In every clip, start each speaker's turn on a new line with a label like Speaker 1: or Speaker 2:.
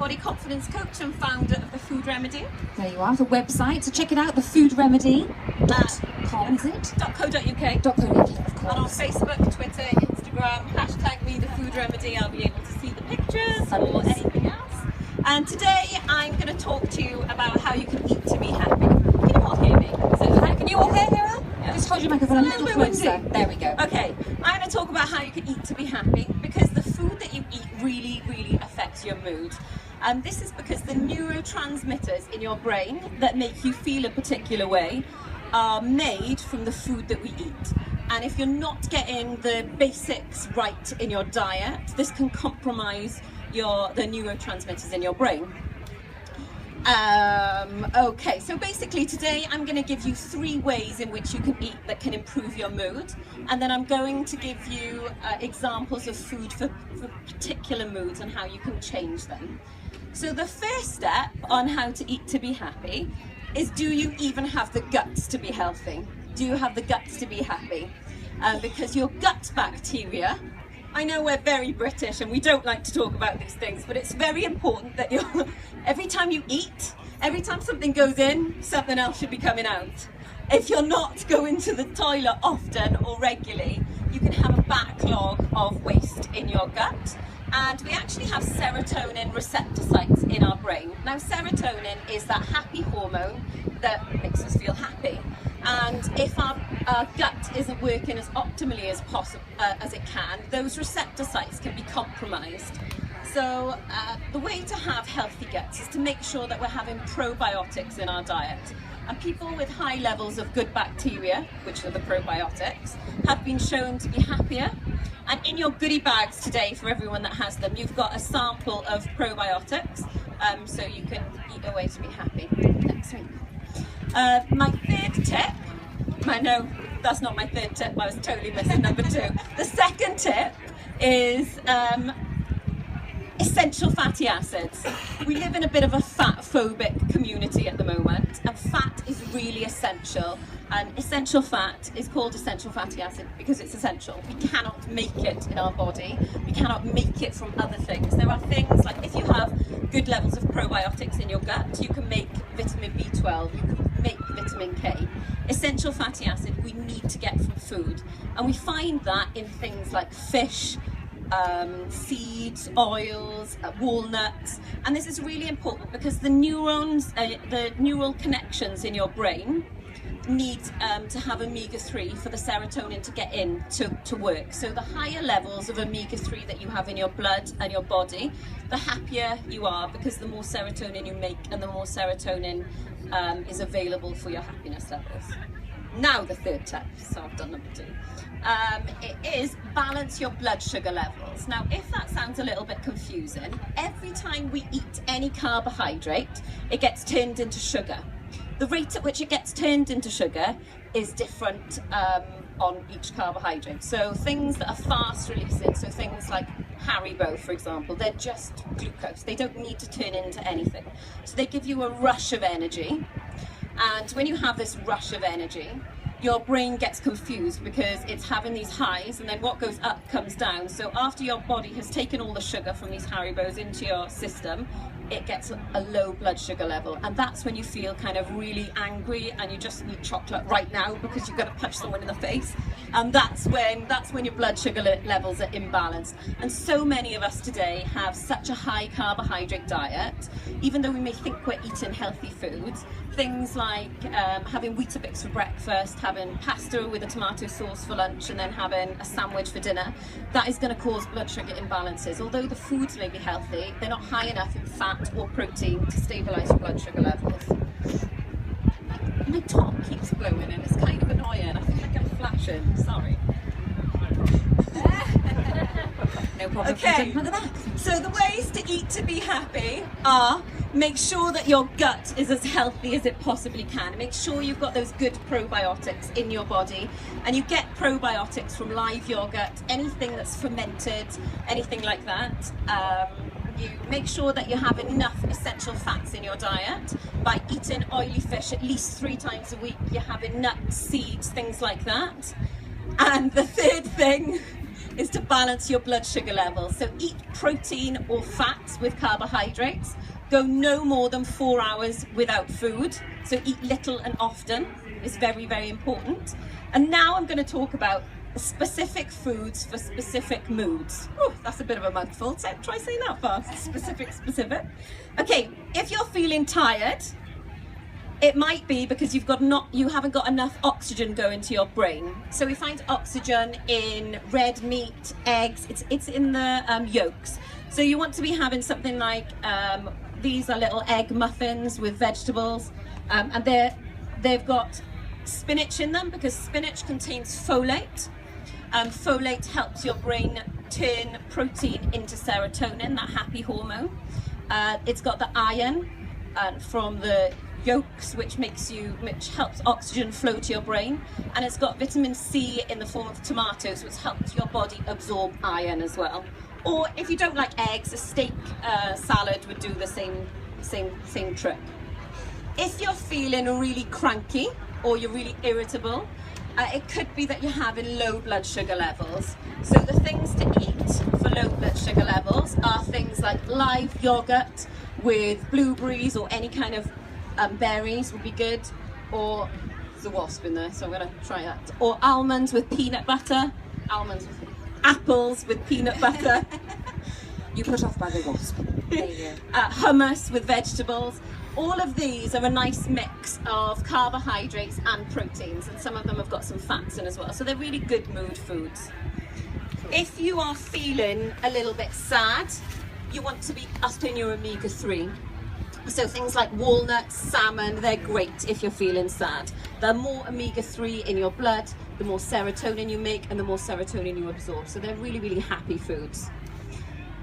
Speaker 1: body confidence coach and founder of The Food Remedy.
Speaker 2: There you are, the website, so check it out, thefoodremedy.com, is it?
Speaker 1: .co.uk.
Speaker 2: .co.uk, of course.
Speaker 1: And on Facebook, Twitter, Instagram, hashtag me The Food Remedy. I'll be able to see the pictures or anything else. And today I'm going to talk to you about how you can eat to be happy. Can you all hear me?
Speaker 2: Can you all hear me?
Speaker 1: Yeah.
Speaker 2: Just hold your microphone a little closer.
Speaker 1: windy.
Speaker 2: There we go.
Speaker 1: Okay, I'm going to talk about how you can eat to be happy, because the food that you eat really, really affects your mood. And this is because the neurotransmitters in your brain that make you feel a particular way are made from the food that we eat. And if you're not getting the basics right in your diet, this can compromise the neurotransmitters in your brain. Okay, so basically today I'm going to give you 3 ways in which you can eat that can improve your mood, and then I'm going to give you examples of food for particular moods and how you can change them. So the first step on how to eat to be happy is, do you even have the guts to be healthy? Do you have the guts to be happy? Because your gut bacteria, I know we're very British and we don't like to talk about these things, but it's very important that every time you eat, every time something goes in, something else should be coming out. If you're not going to the toilet often or regularly, you can have a backlog of waste in your gut. And we actually have serotonin receptor sites in our brain. Now, serotonin is that happy hormone that makes us feel happy. And if our gut isn't working as optimally as possible as it can, those receptor sites can be compromised. So the way to have healthy guts is to make sure that we're having probiotics in our diet. And people with high levels of good bacteria, which are the probiotics, have been shown to be happier. And in your goodie bags today, for everyone that has them, you've got a sample of probiotics, so you can eat away to be happy next week. My third tip, no, that's not my third tip, I was totally missing number 2. The second tip is essential fatty acids. We live in a bit of a fat-phobic community at the moment, and fat is really essential. And essential fat is called essential fatty acid because it's essential. We cannot make it in our body. We cannot make it from other things. There are things like, if you have good levels of probiotics in your gut, you can make vitamin B12, you can make vitamin K. Essential fatty acid we need to get from food. And we find that in things like fish, seeds, oils, walnuts. And this is really important because the neurons, the neural connections in your brain need to have omega-3 for the serotonin to get in to work. So the higher levels of omega-3 that you have in your blood and your body, the happier you are, because the more serotonin you make and the more serotonin is available for your happiness levels. Now the third tip, so I've done number 2. It is balance your blood sugar levels. Now, if that sounds a little bit confusing, every time we eat any carbohydrate, it gets turned into sugar. The rate at which it gets turned into sugar is different on each carbohydrate. So things that are fast releasing, so things like Haribo, for example, they're just glucose. They don't need to turn into anything. So they give you a rush of energy. And when you have this rush of energy, your brain gets confused because it's having these highs, and then what goes up comes down. So after your body has taken all the sugar from these Haribos into your system, it gets a low blood sugar level, and that's when you feel kind of really angry and you just need chocolate right now because you've got to punch someone in the face. And that's when your blood sugar levels are imbalanced. And so many of us today have such a high carbohydrate diet, even though we may think we're eating healthy foods. Things like having Weetabix for breakfast, having pasta with a tomato sauce for lunch, and then having a sandwich for dinner. That is going to cause blood sugar imbalances. Although the foods may be healthy, they're not high enough in fat or protein to stabilise your blood sugar levels. My top keeps blowing and it's kind of annoying. I feel like I'm flashing. Sorry.
Speaker 2: No problem.
Speaker 1: Okay, so the ways to eat to be happy are: make sure that your gut is as healthy as it possibly can. Make sure you've got those good probiotics in your body, and you get probiotics from live yogurt, anything that's fermented, anything like that. You make sure that you have enough essential fats in your diet by eating oily fish at least 3 times a week. You're having nuts, seeds, things like that. And the third thing is to balance your blood sugar levels. So eat protein or fats with carbohydrates. Go no more than 4 hours without food. So eat little and often is very, very important. And now I'm going to talk about specific foods for specific moods. Oh, that's a bit of a mouthful. Try saying that fast. Specific. Okay, if you're feeling tired, it might be because you haven't got enough oxygen going to your brain. So we find oxygen in red meat, eggs. It's in the yolks. So you want to be having something like these are little egg muffins with vegetables, and they've got spinach in them because spinach contains folate. Folate helps your brain turn protein into serotonin, that happy hormone. It's got the iron from the yolks, which helps oxygen flow to your brain, and it's got vitamin C in the form of tomatoes, which helps your body absorb iron as well. Or if you don't like eggs, a steak salad would do the same trick. If you're feeling really cranky or you're really irritable, it could be that you're having low blood sugar levels. So the things to eat for low blood sugar levels are things like live yogurt with blueberries or any kind of berries would be good. Or there's a wasp in there, so I'm gonna try that. Or almonds with peanut butter. Apples with peanut butter.
Speaker 2: You put off by the wasp. There you go.
Speaker 1: Hummus with vegetables. All of these are a nice mix of carbohydrates and proteins, and some of them have got some fats in as well. So they're really good mood foods. If you are feeling a little bit sad, you want to be upping your omega-3. So things like walnuts, salmon, they're great if you're feeling sad. The more omega-3 in your blood, the more serotonin you make and the more serotonin you absorb. So they're really, really happy foods.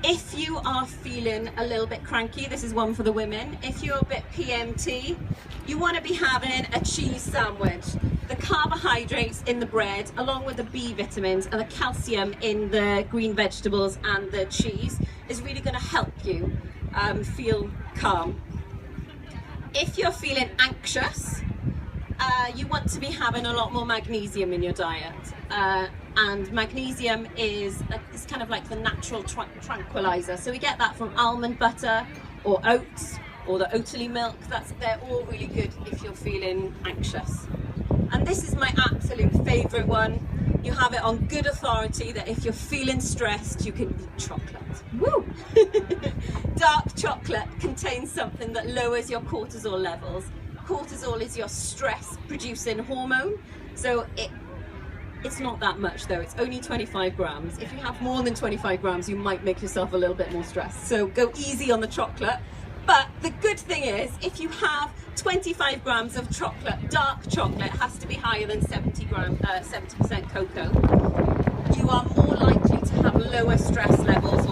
Speaker 1: If you are feeling a little bit cranky, this is one for the women. If you're a bit PMT, you want to be having a cheese sandwich. The carbohydrates in the bread, along with the B vitamins and the calcium in the green vegetables and the cheese, is really going to help you feel calm. If you're feeling anxious, you want to be having a lot more magnesium in your diet. And magnesium is kind of like the natural tranquilizer. So we get that from almond butter or oats or the Oatly milk. They're all really good if you're feeling anxious. And this is my absolute favorite one. You have it on good authority that if you're feeling stressed, you can eat chocolate. Woo! Dark chocolate contains something that lowers your cortisol levels. Cortisol is your stress producing hormone. So it's not that much though, it's only 25 grams. If you have more than 25 grams, you might make yourself a little bit more stressed. So go easy on the chocolate. But the good thing is, if you have 25 grams of chocolate, dark chocolate has to be higher than 70% cocoa. You are more likely to have lower stress levels